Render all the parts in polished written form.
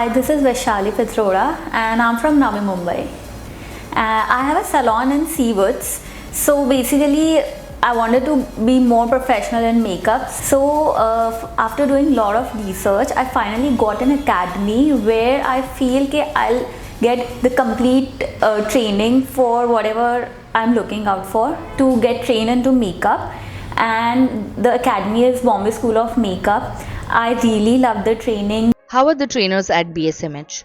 Hi, this is Vaishali Pitroda and I'm from Navi Mumbai. I have a salon in Seawoods. So basically, I wanted to be more professional in makeup. So after doing a lot of research, I finally got an academy where I feel that I'll get the complete training for whatever I'm looking out for to get trained into makeup. And the academy is Bombay School of Makeup. I really love the training. How are the trainers at BSMH?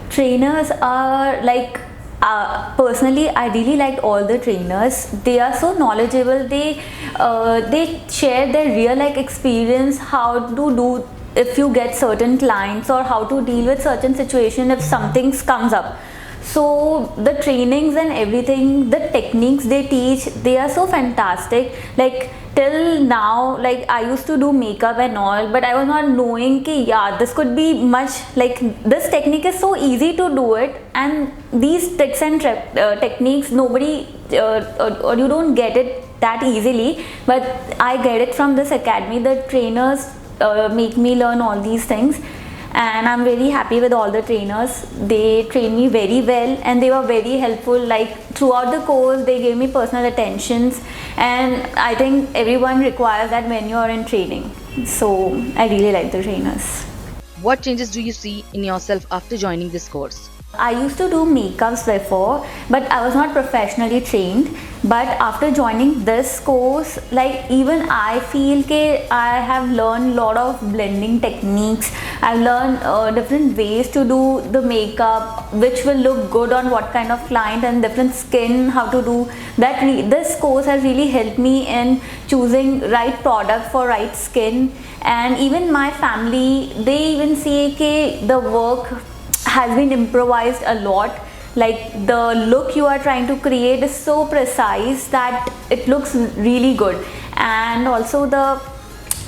Trainers are like, personally I really liked all the trainers. They are so knowledgeable. They share their real life experience, how to do if you get certain clients or how to deal with certain situation if something comes up. So the trainings and everything, the techniques they teach, they are so fantastic. Like till now, like I used to do makeup and all, but I was not knowing ki yeah, this could be much, like this technique is so easy to do it, and these tricks and techniques nobody or you don't get it that easily, but I get it from this academy. The trainers make me learn all these things, and I'm very happy with all the trainers. They trained me very well and they were very helpful. Like throughout the course they gave me personal attentions, and I think everyone requires that when you are in training. So I really like the trainers. What changes do you see in yourself after joining this course? I used to do makeups before, but I was not professionally trained. But after joining this course, like even I feel that I have learned a lot of blending techniques. I've learned different ways to do the makeup, which will look good on what kind of client and different skin, how to do that. This course has really helped me in choosing right product for right skin. And even my family, they even say that the work has been improvised a lot. Like the look you are trying to create is so precise that it looks really good. And also the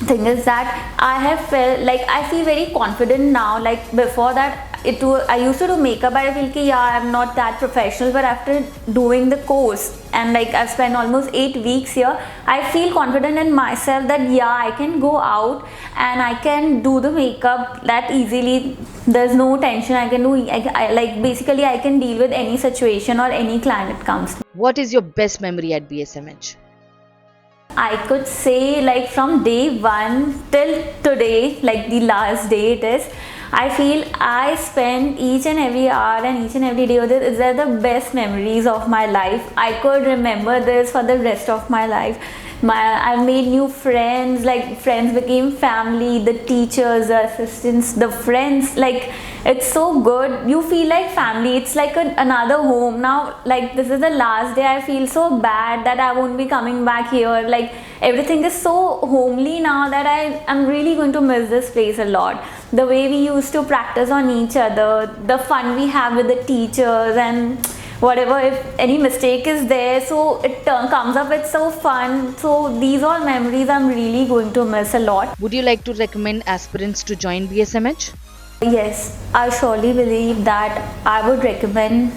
thing is that I have felt like I feel very confident now. Like before that, I used to do makeup, I feel that yeah, I'm not that professional, but after doing the course and like I've spent almost 8 weeks here, I feel confident in myself that yeah, I can go out and I can do the makeup that easily. There's no tension. I can do like basically I can deal with any situation or any client it comes. What is your best memory at BSMH? I could say like from day one till today, like the last day it is, I feel I spend each and every hour and each and every day with it. They're the best memories of my life. I could remember this for the rest of my life. I made new friends, like friends became family, the teachers, the assistants, the friends, like it's so good. You feel like family. It's like another home. Now like this is the last day, I feel so bad that I won't be coming back here. Like everything is so homely now that I'm really going to miss this place a lot. The way we used to practice on each other, the fun we have with the teachers, and whatever, if any mistake is there, so it comes up, it's so fun. So these all memories I'm really going to miss a lot. Would you like to recommend aspirants to join BSMH? Yes, I surely believe that I would recommend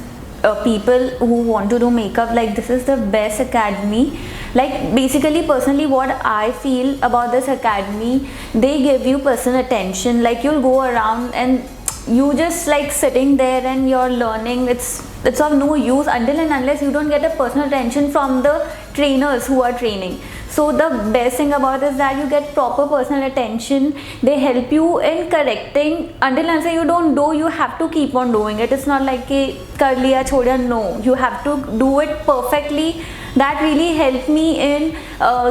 people who want to do makeup, like this is the best academy. Like basically personally what I feel about this academy, they give you personal attention. Like you'll go around and you just like sitting there and you're learning. It's of no use until and unless you don't get a personal attention from the trainers who are training. So the best thing about it is that you get proper personal attention. They help you in correcting. Until and unless you don't do, you have to keep on doing it. It's not like kar liya chhod diya. No, you have to do it perfectly. That really helped me in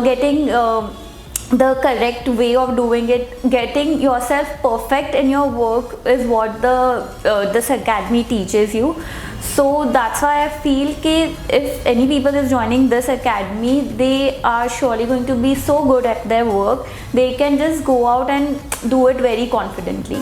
getting the correct way of doing it. Getting yourself perfect in your work is what this academy teaches you. So that's why I feel that if any people is joining this academy, they are surely going to be so good at their work. They can just go out and do it very confidently.